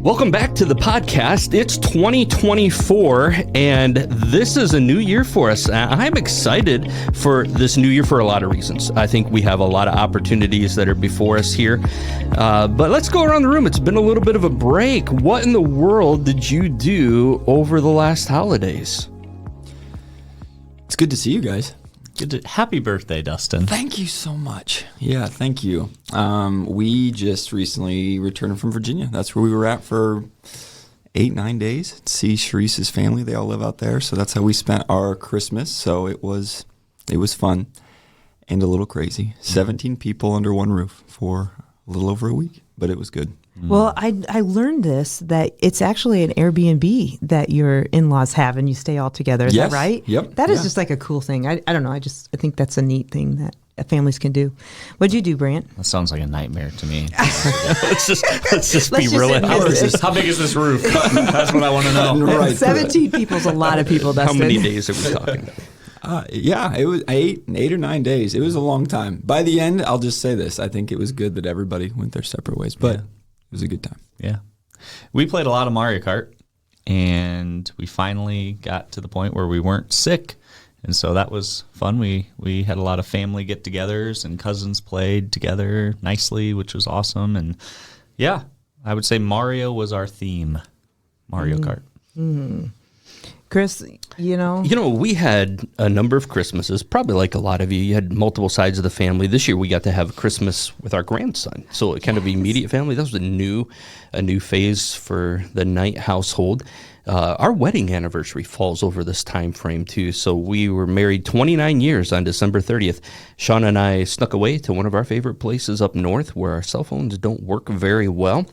Welcome back to the podcast. It's 2024, and this is a new year for us. I'm excited for this new year for a lot of reasons. I think we have a lot of opportunities that are before us here. But let's go around the room. It's been a little bit of a break. What in the world did you do over the last holidays? It's good to see you guys. Happy birthday, Dustin. Thank you so much. Yeah, thank you. We just recently returned from Virginia. That's where we were at for 8-9 days to see Sharice's family. They all live out there, so that's how we spent our Christmas. So it was fun and a little crazy. 17 people under one roof for a little over a week, but it was good. Well, I learned that it's actually an Airbnb that your in-laws have, and you stay all together. Is Yes. that right? Yep. That is just like a cool thing. I don't know. I think that's a neat thing that families can do. What'd you do, Brant? That sounds like a nightmare to me. Let's just be just real. admit How big is this roof? That's what I want to know. Right. 17 people's a lot of people, Dustin. How many days are we talking? Yeah, it was 8 or 9 days. It was a long time. By the end, I'll just say this. I think it was good that everybody went their separate ways, but it was a good time. Yeah. We played a lot of Mario Kart, and we finally got to the point where we weren't sick. And so that was fun. We had a lot of family get-togethers, and cousins played together nicely, which was awesome. And yeah, I would say Mario was our theme, Mario Kart. Chris, We had a number of Christmases, probably like a lot of you. You had multiple sides of the family. This year we got to have Christmas with our grandson. So kind of immediate family. That was a new phase for the Knight household. Our wedding anniversary falls over this time frame too. So we were married 29 years on December 30th. Sean and I snuck away to one of our favorite places up north where our cell phones don't work very well,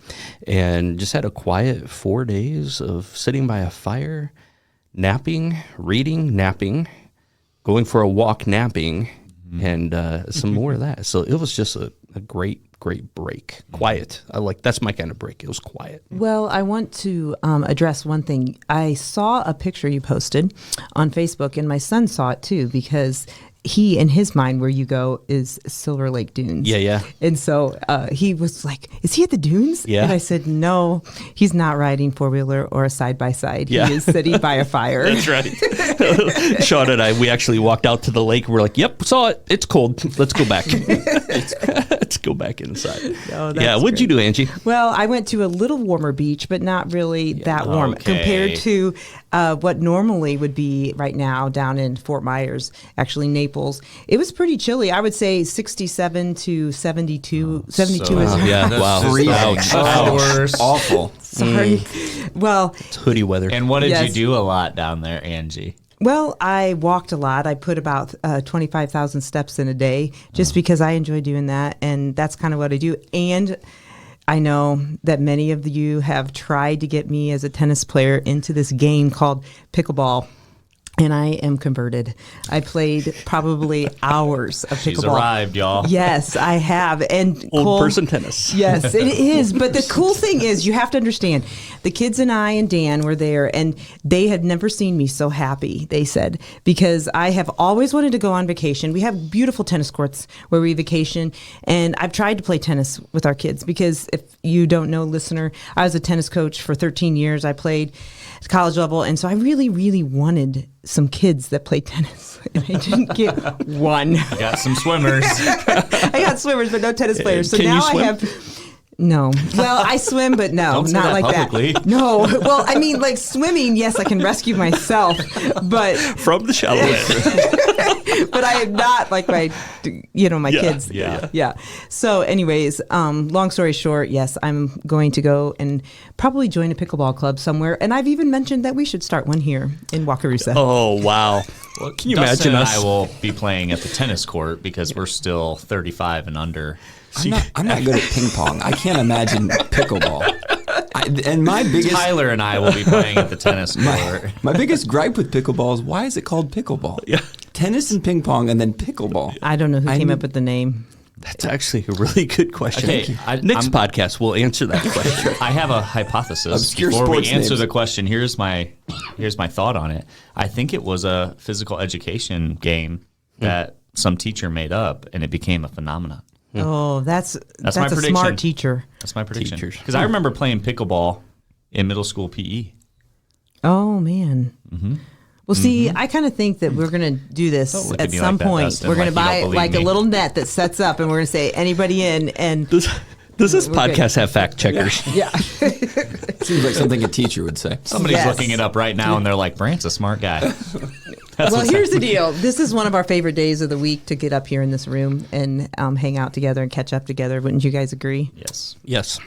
and just had a quiet 4 days of sitting by a fire, napping, reading, napping, going for a walk, napping, and some more of that. So it was just a great break. Quiet. That's my kind of break. It was quiet. Well, I want to address one thing. I saw a picture you posted on Facebook, and my son saw it too, because he, in his mind, where you go is Silver Lake Dunes. Yeah. And so he was like, is he at the dunes? Yeah. And I said, no, he's not riding four-wheeler or a side-by-side. Yeah. He is sitting by a fire. That's right. Sean and I, we actually walked out to the lake. We're like, yep, saw it. It's cold. Let's go back. Let's go back inside. Oh, Yeah, what'd you do, Angie? Well, I went to a little warmer beach, but not really that warm compared to what normally would be right now down in Fort Myers, actually Naples. It was pretty chilly. I would say 67 to 72. 72 is Wow. Ouch. Awful. Sorry. Well, It's hoodie weather. And what did Yes. you do a lot down there, Angie? Well, I walked a lot. I put about 25,000 steps in a day just because I enjoy doing that. And that's kind of what I do. And I know that many of you have tried to get me as a tennis player into this game called pickleball. And I am converted. I played probably hours of pickleball. She's arrived, y'all. Yes, I have. And Old person tennis. Yes, it is. But the cool thing is, you have to understand, the kids and I and Dan were there, and they had never seen me so happy, they said, because I have always wanted to go on vacation. We have beautiful tennis courts where we vacation, and I've tried to play tennis with our kids because if you don't know, listener, I was a tennis coach for 13 years. I played at college level, and so I really, really wanted some kids that play tennis, and I didn't get one. Got some swimmers. I got swimmers, but no tennis players. So Can you now swim? I have. No. Well, I swim, but no, Don't say not that like publicly. that. No. Well, I mean, like swimming, yes, I can rescue myself, but From the shallow end. but I am not like my kids. Yeah. So, anyways, long story short, yes, I'm going to go and probably join a pickleball club somewhere, and I've even mentioned that we should start one here in Wakarusa. Oh, wow. Well, Can you Dustin imagine and us? I will be playing at the tennis court because we're still 35 and under. I'm not good at ping pong. I can't imagine pickleball. And my biggest Tyler and I will be playing at the tennis court. my biggest gripe with pickleball is why is it called pickleball? Yeah. Tennis and ping pong and then pickleball. I don't know who came up with the name. That's actually a really good question. Okay, Next podcast, we'll answer that question. I have a hypothesis. Obscure Before we sports answer names. the question, here's my thought on it. I think it was a physical education game that some teacher made up, and it became a phenomenon. Oh, that's my a prediction. smart teacher. That's my prediction. Teachers. Because I remember playing pickleball in middle school PE. Oh, man. Mm-hmm. Well, see, I kind of think that we're going to do this Don't look at at me some like that, point. Dustin, We're going like to you don't buy believe like a me. little net that sets up, and we're going to say anybody in. And Does this We're good. podcast have fact checkers? yeah, Seems like something a teacher would say. Somebody's Yes. looking it up right now, and they're like, Brant's a smart guy. well, here's the deal. This is one of our favorite days of the week to get up here in this room and hang out together and catch up together. Wouldn't you guys agree? Yes. Yes,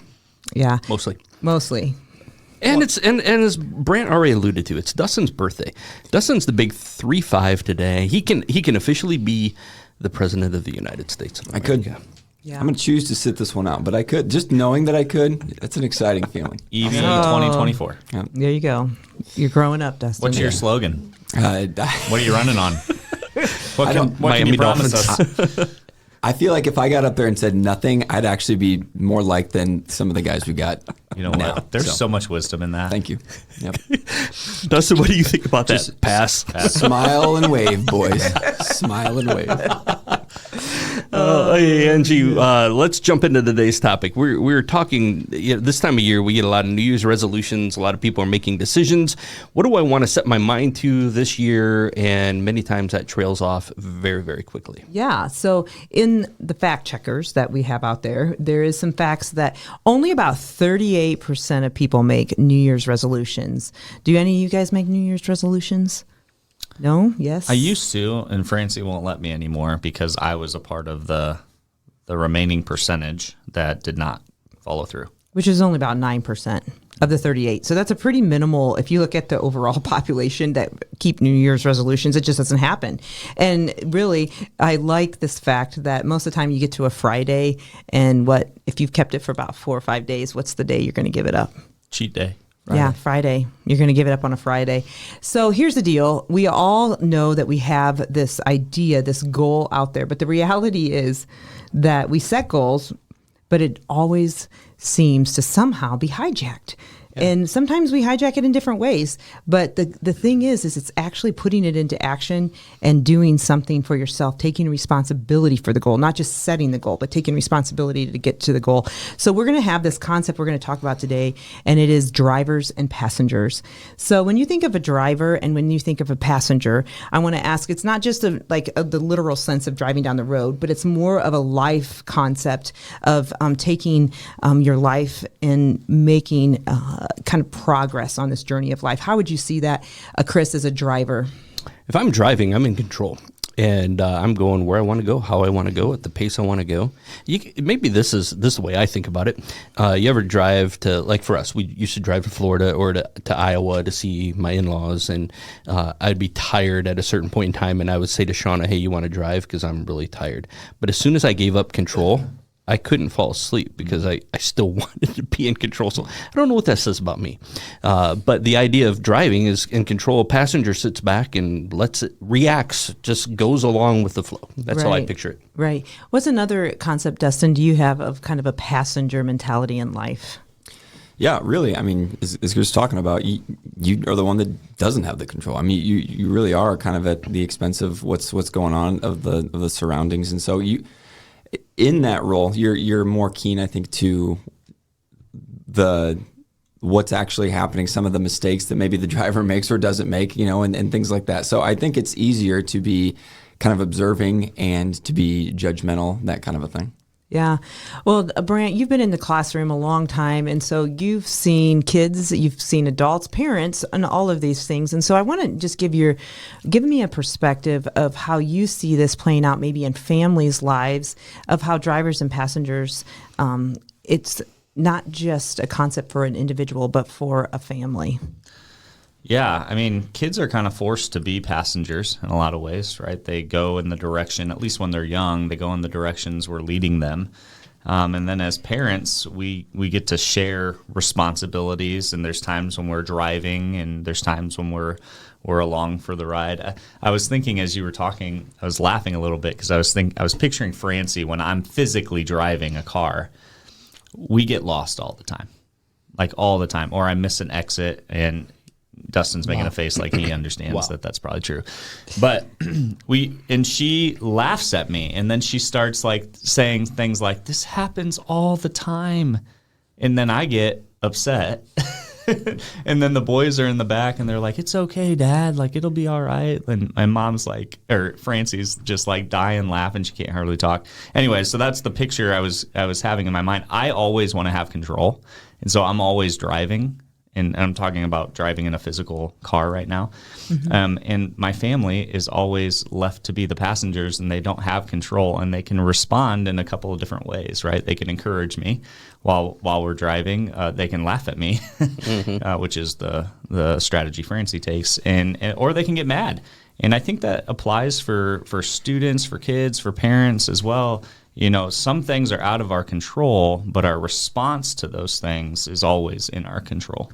Yeah, mostly. mostly. And it's and as Brant already alluded to, it's Dustin's birthday. Dustin's the big 3-5 today. He can officially be the president of the United States of I America. could. Yeah. I'm going to choose to sit this one out, but I could. Just knowing that I could, that's an exciting feeling. EV 2024. There you go. You're growing up, Dustin. What's your slogan? Uh, What are you running on? What can, don't- what can Miami you promise Dolphins. us? I feel like if I got up there and said nothing, I'd actually be more liked than some of the guys we got. You know now. what? There's so much wisdom in that. Thank you. Yep. Dustin, what do you think about that? Just- Pass. Smile and wave, boys. Smile and wave. Hey, Angie, let's jump into today's topic. We're talking, this time of year, we get a lot of New Year's resolutions. A lot of people are making decisions. What do I want to set my mind to this year? And many times that trails off very, very quickly. Yeah. So in the fact checkers that we have out there, there is some facts that only about 38% of people make New Year's resolutions. Do any of you guys make New Year's resolutions? No? Yes? I used to, and Francie won't let me anymore because I was a part of the remaining percentage that did not follow through. Which is only about 9% of the 38. So that's a pretty minimal, if you look at the overall population that keep New Year's resolutions, it just doesn't happen. And really, I like this fact that most of the time you get to a Friday, and if you've kept it for about 4 or 5 days, what's the day you're going to give it up? Cheat day. Yeah, Friday. You're going to give it up on a Friday. So here's the deal. We all know that we have this idea, this goal out there. But the reality is that we set goals, but it always seems to somehow be hijacked. And sometimes we hijack it in different ways. But the thing is it's actually putting it into action and doing something for yourself, taking responsibility for the goal, not just setting the goal, but taking responsibility to get to the goal. So we're going to have this concept we're going to talk about today, and it is drivers and passengers. So when you think of a driver and when you think of a passenger, I want to ask, it's not just the literal sense of driving down the road, but it's more of a life concept of taking your life and making kind of progress on this journey of life. How would you see that, Chris, as a driver? If I'm driving, I'm in control. And I'm going where I want to go, how I want to go, at the pace I want to go. Maybe this is the way I think about it. You ever drive to, like for us, we used to drive to Florida or to Iowa to see my in-laws, and I'd be tired at a certain point in time, and I would say to Shauna, hey, you want to drive? Because I'm really tired. But as soon as I gave up control, I couldn't fall asleep because I still wanted to be in control. So I don't know what that says about me. But the idea of driving is in control. A passenger sits back and reacts, just goes along with the flow. That's how I Right. picture it. Right. What's another concept, Dustin, do you have of kind of a passenger mentality in life? Yeah, really. I mean, as you're just talking about, you are the one that doesn't have the control. I mean, you really are kind of at the expense of what's going on of the surroundings, and so in that role, you're more keen, I think, to what's actually happening, some of the mistakes that maybe the driver makes or doesn't make, and things like that. So I think it's easier to be kind of observing and to be judgmental, that kind of a thing. Yeah. Well, Brant, you've been in the classroom a long time, and so you've seen kids, you've seen adults, parents, and all of these things. And so I want to just give me a perspective of how you see this playing out maybe in families' lives, of how drivers and passengers, it's not just a concept for an individual, but for a family. Yeah, I mean, kids are kind of forced to be passengers in a lot of ways, right? They go in the direction, at least when they're young, they go in the directions we're leading them. And then as parents, we get to share responsibilities, and there's times when we're driving, and there's times when we're along for the ride. I was thinking as you were talking, I was laughing a little bit because I was picturing Francie when I'm physically driving a car. We get lost all the time, like all the time, or I miss an exit, and Dustin's making a face like he understands that that's probably true. But she laughs at me, and then she starts like saying things like, this happens all the time. And then I get upset And then the boys are in the back and they're like, it's okay, Dad. Like, it'll be all right. And my mom's like, or Francie's just like dying laughing. She can't hardly talk. Anyway, so that's the picture I was having in my mind. I always want to have control. And so I'm always driving. And I'm talking about driving in a physical car right now. And my family is always left to be the passengers, and they don't have control, and they can respond in a couple of different ways, right? They can encourage me while we're driving. They can laugh at me, which is the strategy Francie takes, or they can get mad. And I think that applies for students, for kids, for parents as well. You know, some things are out of our control, but our response to those things is always in our control.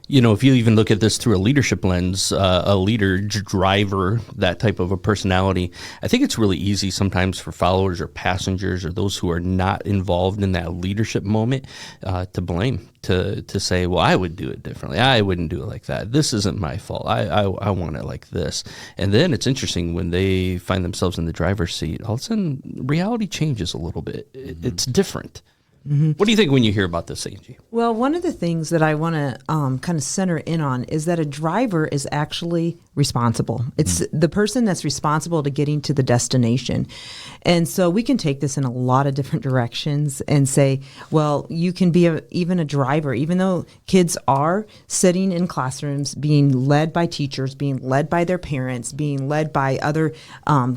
You know, if you even look at this through a leadership lens, a leader, driver, that type of a personality, I think it's really easy sometimes for followers or passengers or those who are not involved in that leadership moment to blame, to say, well, I would do it differently. I wouldn't do it like that. This isn't my fault. I want it like this. And then it's interesting when they find themselves in the driver's seat, all of a sudden reality changes a little bit. It's different. What do you think when you hear about this, Angie? Well, one of the things that I want to kind of center in on is that a driver is actually responsible. It's the person that's responsible to getting to the destination. And so we can take this in a lot of different directions and say, well, you can be even a driver, even though kids are sitting in classrooms, being led by teachers, being led by their parents, being led by other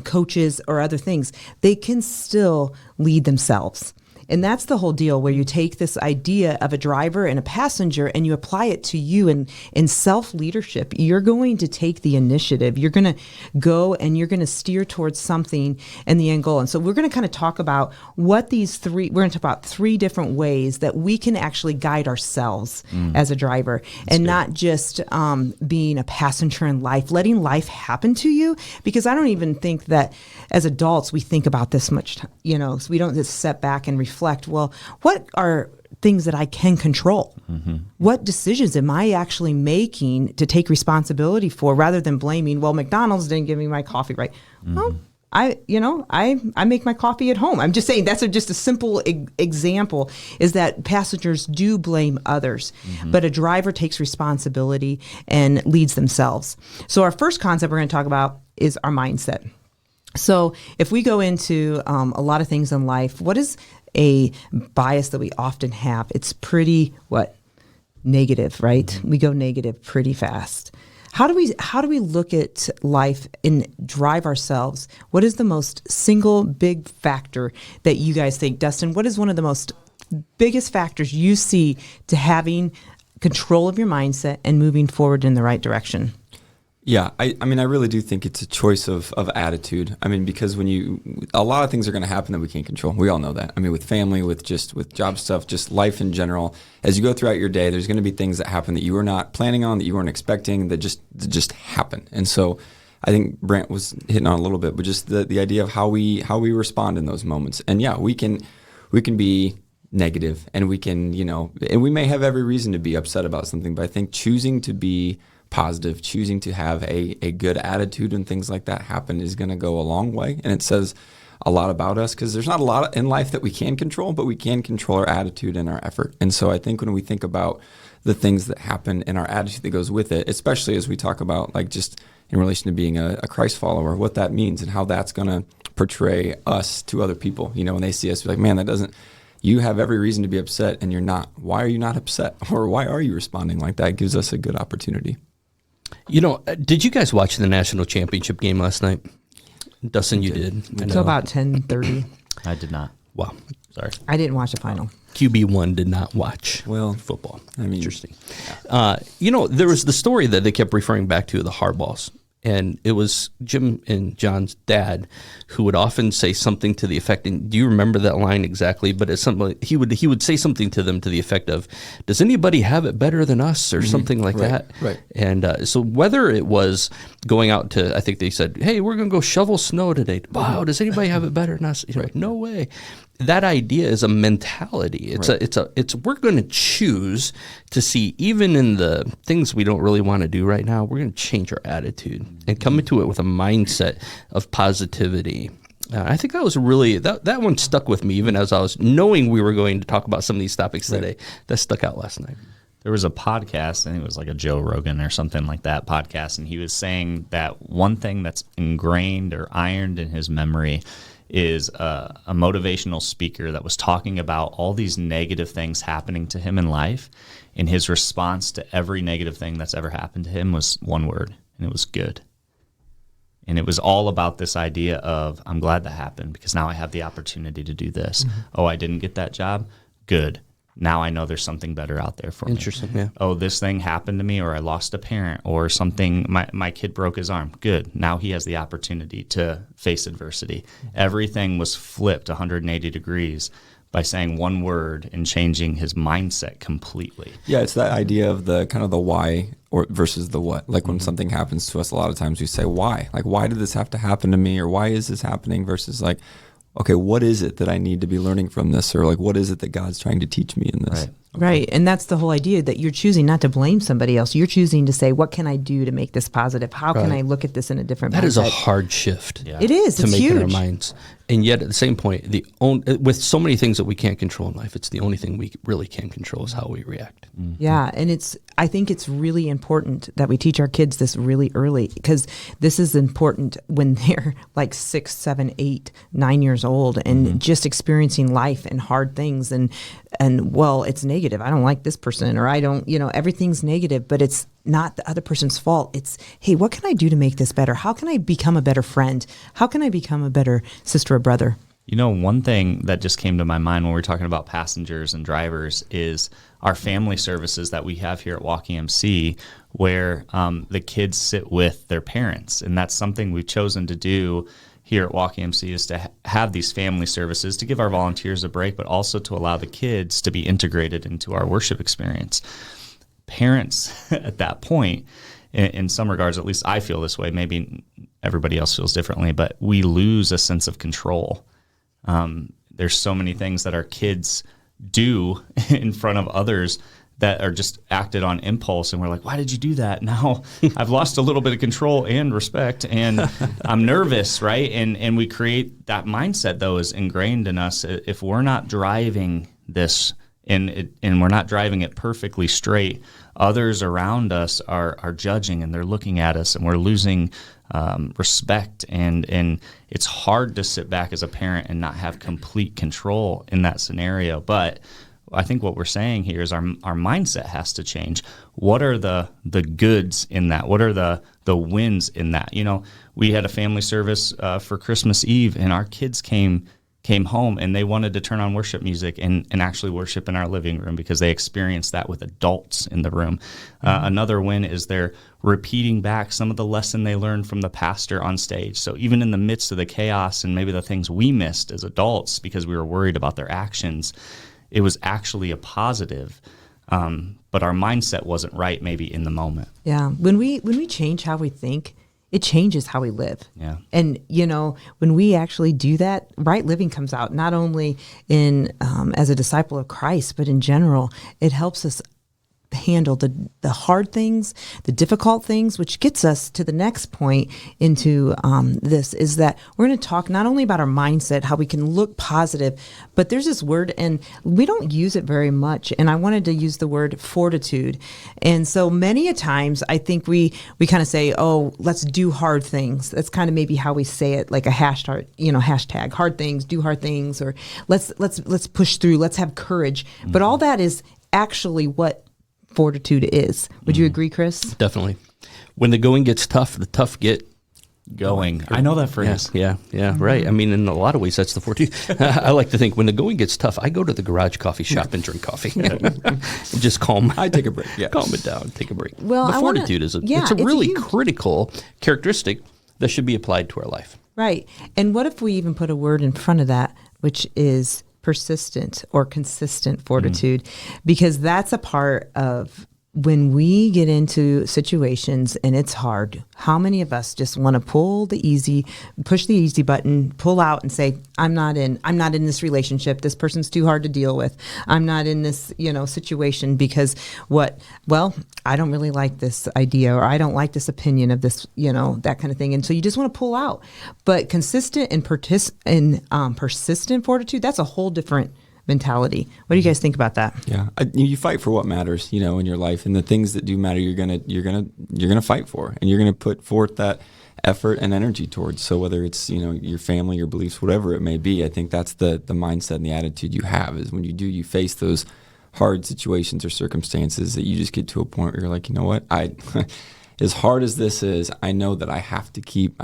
coaches or other things, they can still lead themselves. And that's the whole deal, where you take this idea of a driver and a passenger and you apply it to you in self-leadership. You're going to take the initiative. You're going to go and you're going to steer towards something in the end goal. And so we're going to kind of talk about we're going to talk about three different ways that we can actually guide ourselves as a driver. That's good. Not just being a passenger in life, letting life happen to you. Because I don't even think that as adults we think about this much, so we don't just sit back and reflect, well, what are things that I can control? What decisions am I actually making to take responsibility for, rather than blaming, well, McDonald's didn't give me my coffee right. Well, I make my coffee at home. I'm just saying that's just a simple example, is that passengers do blame others, but a driver takes responsibility and leads themselves. So our first concept we're going to talk about is our mindset. So if we go into a lot of things in life, what is a bias that we often have? It's pretty, negative, right? We go negative pretty fast. How do we look at life and drive ourselves? What is the most single big factor that you guys think, Dustin? What is one of the most biggest factors you see to having control of your mindset and moving forward in the right direction? Yeah, I mean, I really do think it's a choice of attitude. I mean, because a lot of things are going to happen that we can't control. We all know that. I mean, with family, with job stuff, just life in general. As you go throughout your day, there's going to be things that happen that you were not planning on, that you weren't expecting, that just happen. And so I think Brant was hitting on a little bit, but just the idea of how we respond in those moments. And yeah, we can be negative, and we can, and we may have every reason to be upset about something, but I think choosing to be positive, choosing to have a good attitude and things like that happen is going to go a long way. And it says a lot about us, because there's not a lot in life that we can control, but we can control our attitude and our effort. And so I think when we think about the things that happen and our attitude that goes with it, especially as we talk about like just in relation to being a Christ follower, what that means and how that's going to portray us to other people, when they see us, be like, man, you have every reason to be upset and you're not. Why are you not upset? Or why are you responding like that? It gives us a good opportunity. Did you guys watch the national championship game last night? Dustin, you did. Until about 10:30. I did not. Wow. Sorry. I didn't watch the final. QB1 did not watch football. I mean, interesting. There was the story that they kept referring back to, the Harbaughs. And it was Jim and John's dad who would often say something to the effect, and do you remember that line exactly? But it's something like, he would say something to them to the effect of, does anybody have it better than us, or something like that? Right. And so whether it was going out to, I think they said, hey, we're going to go shovel snow today. Wow, does anybody have it better than us? No way. That idea is a mentality. It's we're going to choose to see, even in the things we don't really want to do right now, we're going to change our attitude and come into it with a mindset of positivity. I think that was really, that one stuck with me, even as I was knowing we were going to talk about some of these topics today. That stuck out last night. there was a podcast, and it was like a Joe Rogan or something like that podcast, and he was saying that one thing that's ingrained or ironed in his memory is a motivational speaker that was talking about all these negative things happening to him in life, and his response to every negative thing that's ever happened to him was one word, and it was good. And it was all about this idea of, I'm glad that happened because now I have the opportunity to do this. Mm-hmm. Oh, I didn't get that job? Good. Now I know there's something better out there for me. Interesting, yeah. Oh, this thing happened to me, or I lost a parent, or something, my kid broke his arm. Good. Now he has the opportunity to face adversity. Everything was flipped 180 degrees by saying one word and changing his mindset completely. Yeah, it's that idea of the kind of the why or versus the what. Like when something happens to us, a lot of times we say, why? Like, why did this have to happen to me? Or why is this happening? Versus like, okay, what is it that I need to be learning from this? Or like, what is it that God's trying to teach me in this? Right. Right. And that's the whole idea, that you're choosing not to blame somebody else. You're choosing to say, what can I do to make this positive? How can I look at this in a different That mindset? is a hard shift. Yeah. It is. To It's make huge. in our minds. And yet at the same point, with so many things that we can't control in life, it's the only thing we really can control is how we react. Yeah, and I think it's really important that we teach our kids this really early, because this is important when they're like 6, 7, 8, 9 years old and just experiencing life and hard things and well, it's negative. I don't like this person, or I don't, everything's negative, but it's not the other person's fault. It's, hey, what can I do to make this better? How can I become a better friend? How can I become a better sister or brother? One thing that just came to my mind when we're talking about passengers and drivers is our family services that we have here at Walk EMC, where the kids sit with their parents. And that's something we've chosen to do here at Walk EMC, is to have these family services to give our volunteers a break, but also to allow the kids to be integrated into our worship experience. Parents at that point, in some regards, at least I feel this way, maybe everybody else feels differently, but we lose a sense of control. There's so many things that our kids do in front of others that are just acted on impulse, and we're like, why did you do that? Now I've lost a little bit of control and respect, and I'm nervous, right? And we create that mindset, though, is ingrained in us. If we're not driving this and we're not driving it perfectly straight, others around us are judging, and they're looking at us, and we're losing respect, and it's hard to sit back as a parent and not have complete control in that scenario. But I think what we're saying here is our mindset has to change. What are the goods in that? What are the wins in that? We had a family service for Christmas Eve, and our kids came home and they wanted to turn on worship music and actually worship in our living room because they experienced that with adults in the room. Another win is they're repeating back some of the lesson they learned from the pastor on stage. So even in the midst of the chaos and maybe the things we missed as adults because we were worried about their actions, it was actually a positive, but our mindset wasn't right maybe in the moment. Yeah. When we change how we think, it changes how we live. Yeah. And, when we actually do that, right living comes out, not only in as a disciple of Christ, but in general. It helps us handle the hard things, the difficult things, which gets us to the next point into this, is that we're going to talk not only about our mindset, how we can look positive, but there's this word, and we don't use it very much, and I wanted to use the word fortitude. And so many a times I think we kind of say, oh, let's do hard things. That's kind of maybe how we say it, like a hashtag hard things, do hard things, or let's push through, let's have courage. Mm-hmm. But all that is actually what fortitude is. Would you agree, Chris? Definitely. When the going gets tough, the tough get going. I know that phrase. Yeah, right. I mean, in a lot of ways, that's the fortitude. I like to think when the going gets tough, I go to the garage coffee shop and drink coffee. And just I take a break. Yeah. Calm it down. Take a break. Well, the fortitude it's a really critical characteristic that should be applied to our life. Right. And what if we even put a word in front of that, which is persistent or consistent fortitude, because that's a part of when we get into situations and it's hard. How many of us just want to push the easy button, pull out and say, I'm not in this relationship. This person's too hard to deal with. I'm not in this, situation because I don't really like this idea, or I don't like this opinion of this, that kind of thing. And so you just want to pull out. But consistent and persistent fortitude, that's a whole different mentality. What do you guys think about that? Yeah, you fight for what matters, in your life, and the things that do matter, you're gonna fight for, and you're gonna put forth that effort and energy towards. So whether it's your family, your beliefs, whatever it may be, I think that's the mindset and the attitude you have. Is when you face those hard situations or circumstances, that you just get to a point where you're like, you know what, as hard as this is, I know that I have to keep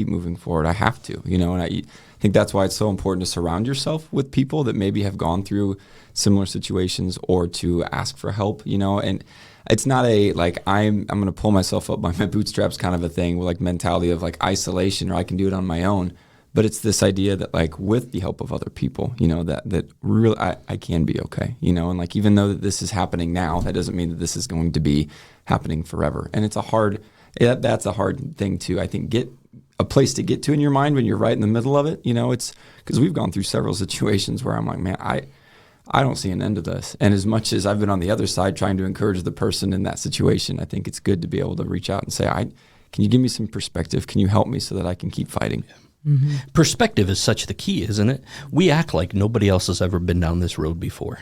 moving forward. I have to, and I think that's why it's so important to surround yourself with people that maybe have gone through similar situations, or to ask for help, and it's not a like I'm going to pull myself up by my bootstraps kind of a thing, with like mentality of like isolation, or I can do it on my own. But it's this idea that like with the help of other people, that really I can be okay, and like even though that this is happening now, that doesn't mean that this is going to be happening forever. And it's that's a hard thing to, I think, get a place to get to in your mind when you're right in the middle of it. It's because we've gone through several situations where I'm like, man, I don't see an end to this. And as much as I've been on the other side trying to encourage the person in that situation, I think it's good to be able to reach out and say, can you give me some perspective? Can you help me so that I can keep fighting? Mm-hmm. Perspective is such the key, isn't it? We act like nobody else has ever been down this road before.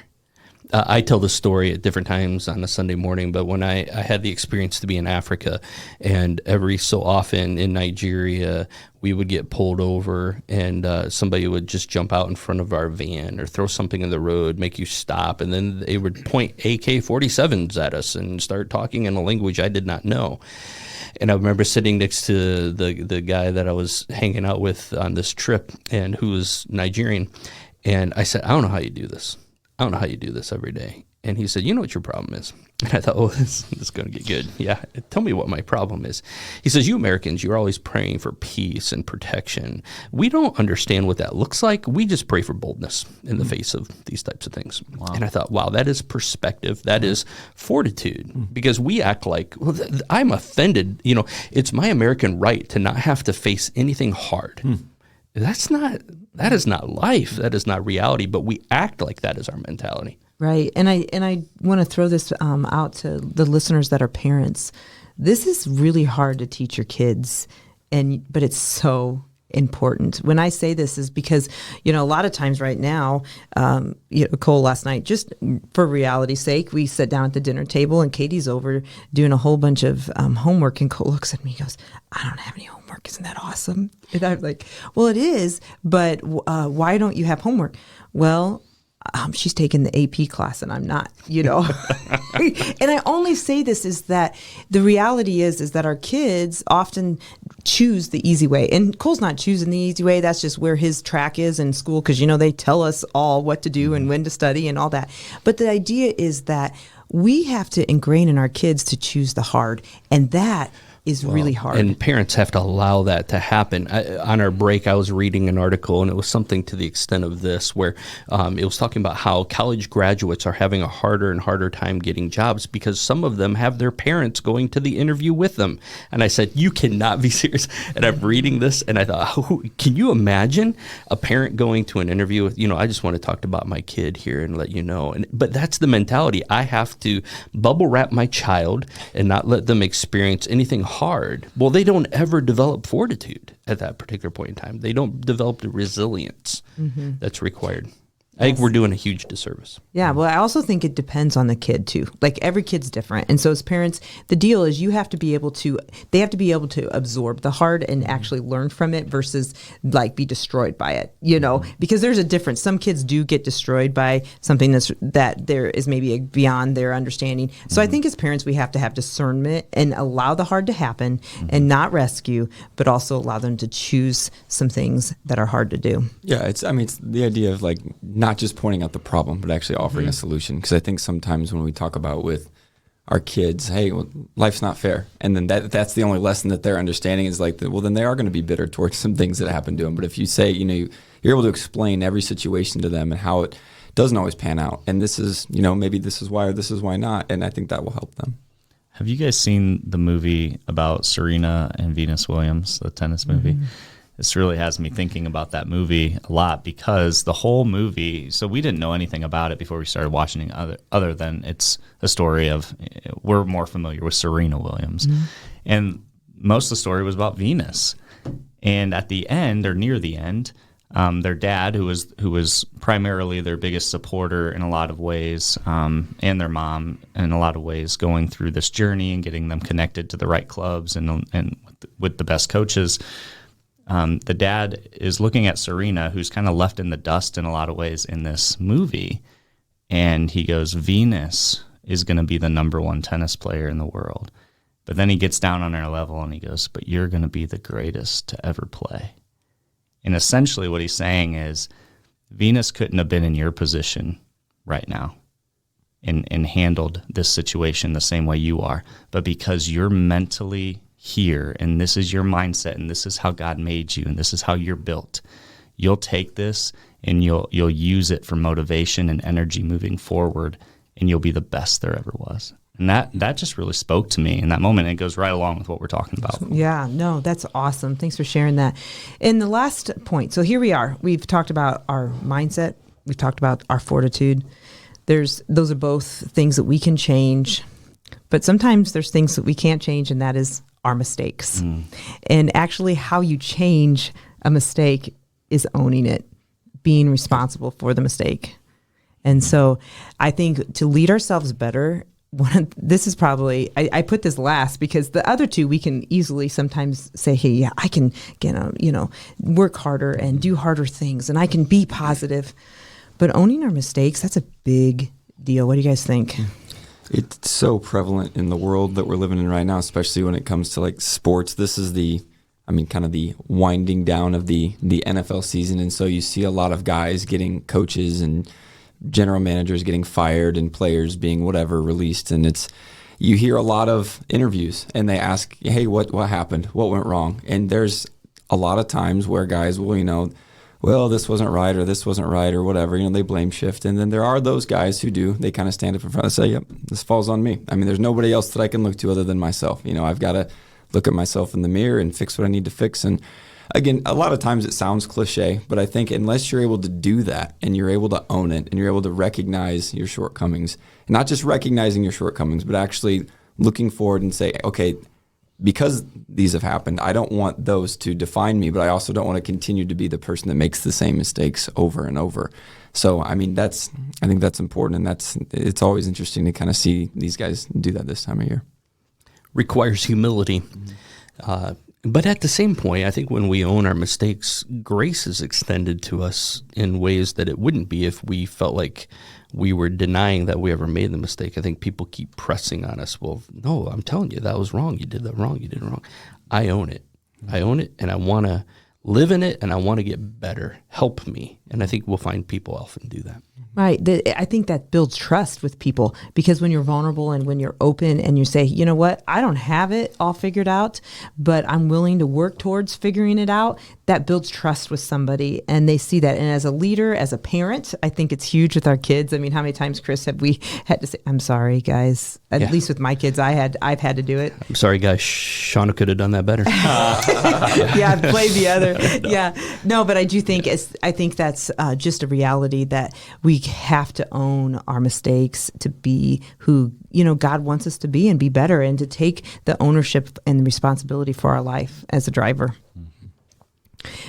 I tell this story at different times on a Sunday morning, but when I had the experience to be in Africa, and every so often in Nigeria, we would get pulled over, and somebody would just jump out in front of our van or throw something in the road, make you stop, and then they would point AK-47s at us and start talking in a language I did not know. And I remember sitting next to the guy that I was hanging out with on this trip, and who was Nigerian, and I said, I don't know how you do this. I don't know how you do this every day. And he said, you know what your problem is? And I thought, oh, this is going to get good. Yeah, tell me what my problem is. He says, you Americans, you're always praying for peace and protection. We don't understand what that looks like. We just pray for boldness in the face of these types of things. Wow. And I thought, wow, that is perspective. That is fortitude. Because we act like, well, I'm offended. It's my American right to not have to face anything hard. That is not life. That is not reality. But we act like that is our mentality. Right. And I want to throw this out to the listeners that are parents. This is really hard to teach your kids, but it's so important. When I say this is because, a lot of times right now, Cole last night, just for reality's sake, we sat down at the dinner table and Katie's over doing a whole bunch of homework, and Cole looks at me and goes, I don't have any homework. Isn't that awesome? And I'm like, well, it is, but why don't you have homework? Well, she's taking the AP class and I'm not, And I only say this is that the reality is that our kids often choose the easy way. And Cole's not choosing the easy way. That's just where his track is in school, because, they tell us all what to do and when to study and all that. But the idea is that we have to ingrain in our kids to choose the hard. And that is really hard. And parents have to allow that to happen. On our break, I was reading an article, and it was something to the extent of this, where it was talking about how college graduates are having a harder and harder time getting jobs because some of them have their parents going to the interview with them. And I said, you cannot be serious. And I'm reading this, and I thought, can you imagine a parent going to an interview with, I just want to talk about my kid here and let you know. But that's the mentality. I have to bubble wrap my child and not let them experience anything hard. Well, they don't ever develop fortitude at that particular point in time. They don't develop the resilience that's required. I think we're doing a huge disservice. Yeah, well, I also think it depends on the kid too. Like every kid's different. And so as parents, the deal is they have to be able to absorb the hard and actually learn from it versus like be destroyed by it, because there's a difference. Some kids do get destroyed by something that there is maybe beyond their understanding. So I think as parents, we have to have discernment and allow the hard to happen and not rescue, but also allow them to choose some things that are hard to do. Yeah, it's the idea of like not just pointing out the problem, but actually offering a solution. Because I think sometimes when we talk about with our kids, hey, well, life's not fair, and then that's the only lesson that they're understanding is like, well, then they are going to be bitter towards some things that happen to them. But if you say, you're able to explain every situation to them and how it doesn't always pan out, and this is, maybe this is why or this is why not, and I think that will help them. Have you guys seen the movie about Serena and Venus Williams, the tennis movie? This really has me thinking about that movie a lot because the whole movie, so we didn't know anything about it before we started watching it other than it's a story of, we're more familiar with Serena Williams. And most of the story was about Venus. And at the end, or near the end, their dad, who was primarily their biggest supporter in a lot of ways, and their mom in a lot of ways, going through this journey and getting them connected to the right clubs and with the best coaches. The dad is looking at Serena, who's kind of left in the dust in a lot of ways in this movie, and he goes, Venus is going to be the number one tennis player in the world. But then he gets down on her level and he goes, but you're going to be the greatest to ever play. And essentially what he's saying is Venus couldn't have been in your position right now and handled this situation the same way you are. But because you're mentally here and this is your mindset and this is how God made you and this is how you're built, you'll take this and you'll use it for motivation and energy moving forward, and you'll be the best there ever was. And that just really spoke to me in that moment. It goes right along with what we're talking about. Yeah, no, that's awesome. Thanks for sharing that. And the last point, so here we are. We've talked about our mindset. We've talked about our fortitude. Those are both things that we can change. But sometimes there's things that we can't change, and that is our mistakes. And actually how you change a mistake is owning it, being responsible for the mistake. And so I think to lead ourselves better, this is probably, I put this last because the other two, we can easily sometimes say, hey, yeah, I can work harder and do harder things and I can be positive. But owning our mistakes, that's a big deal. What do you guys think? It's so prevalent in the world that we're living in right now, especially when it comes to like sports. This is kind of the winding down of the NFL season. And so you see a lot of guys getting coaches and general managers getting fired and players being whatever released. And you hear a lot of interviews and they ask, hey, what happened? What went wrong? And there's a lot of times where guys will, well, this wasn't right or whatever, they blame shift. And then there are those guys who they kind of stand up in front and say, yep, this falls on me. I mean, there's nobody else that I can look to other than myself. I've got to look at myself in the mirror and fix what I need to fix. And again, a lot of times it sounds cliche, but I think unless you're able to do that and you're able to own it and you're able to recognize your shortcomings, not just recognizing your shortcomings, but actually looking forward and say, okay, because these have happened, I don't want those to define me, but I also don't want to continue to be the person that makes the same mistakes over and over. So, I think that's important, and it's always interesting to kind of see these guys do that this time of year. Requires humility. But at the same point, I think when we own our mistakes, grace is extended to us in ways that it wouldn't be if we felt like we were denying that we ever made the mistake. I think people keep pressing on us. Well, no, I'm telling you, that was wrong. You did that wrong. You did it wrong. I own it. And I want to live in it, and I want to get better. Help me. And I think we'll find people often do that. Right. I think that builds trust with people, because when you're vulnerable and when you're open and you say, you know what, I don't have it all figured out, but I'm willing to work towards figuring it out, that builds trust with somebody, and they see that. And as a leader, as a parent, I think it's huge with our kids. I mean, how many times, Chris, have we had to say, I'm sorry, guys? At least with my kids, I've had to do it. I'm sorry, guys. Shauna could have done that better. Yeah, I played the other. No. Yeah. No, but I do think that's just a reality that we have to own our mistakes to be who, God wants us to be and be better, and to take the ownership and the responsibility for our life as a driver.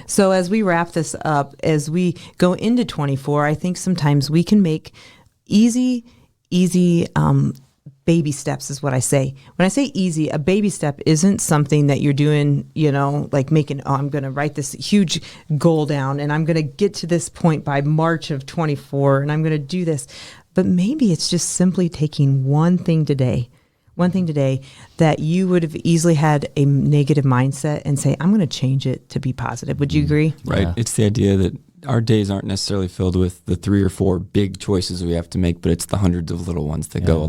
So as we wrap this up, as we go into 24, I think sometimes we can make easy baby steps is what I say. When I say easy, a baby step isn't something that you're doing, like making, I'm going to write this huge goal down and I'm going to get to this point by March of 24 and I'm going to do this. But maybe it's just simply taking one thing today that you would have easily had a negative mindset and say, I'm going to change it to be positive. Would you agree? Right. Yeah. It's the idea that our days aren't necessarily filled with the 3 or 4 big choices we have to make, but it's the hundreds of little ones that go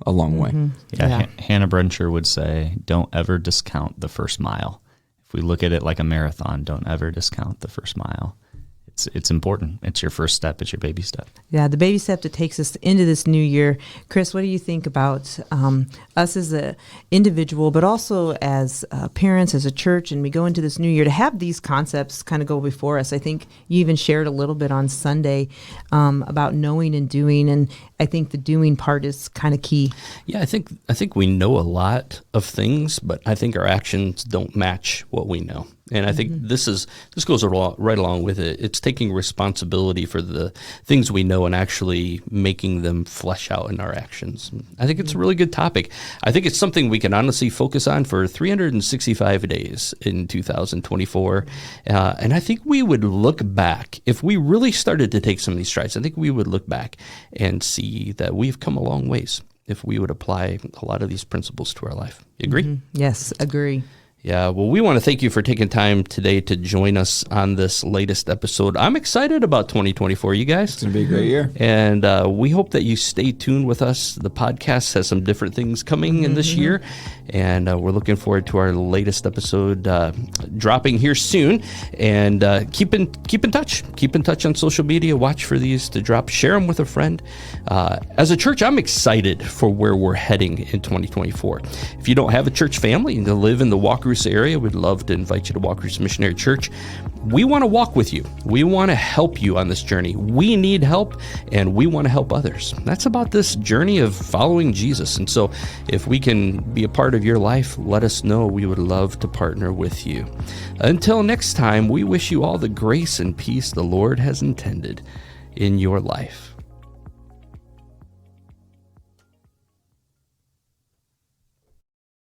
a long way. Yeah. Hannah Bruncher would say, don't ever discount the first mile. If we look at it like a marathon, don't ever discount the first mile. It's important. It's your first step. It's your baby step. Yeah, the baby step that takes us into this new year. Chris, what do you think about us as an individual, but also as parents, as a church, and we go into this new year to have these concepts kind of go before us? I think you even shared a little bit on Sunday about knowing and doing, and I think the doing part is kind of key. Yeah, I think we know a lot of things, but I think our actions don't match what we know. And I think this goes right along with it. It's taking responsibility for the things we know and actually making them flesh out in our actions. I think it's a really good topic. I think it's something we can honestly focus on for 365 days in 2024. And I think we would look back, if we really started to take some of these strides, I think we would look back and see that we've come a long ways if we would apply a lot of these principles to our life. You agree? Yes, agree. Yeah, well, we want to thank you for taking time today to join us on this latest episode. I'm excited about 2024, you guys. It's going to be a great year. And we hope that you stay tuned with us. The podcast has some different things coming in this year, and we're looking forward to our latest episode dropping here soon. And keep in touch. Keep in touch on social media. Watch for these to drop. Share them with a friend. As a church, I'm excited for where we're heading in 2024. If you don't have a church family and to live in the Walker area, we'd love to invite you to Walker's Missionary Church. We want to walk with you. We want to help you on this journey. We need help, and we want to help others. That's about this journey of following Jesus. And so if we can be a part of your life, let us know. We would love to partner with you. Until next time, we wish you all the grace and peace the Lord has intended in your life.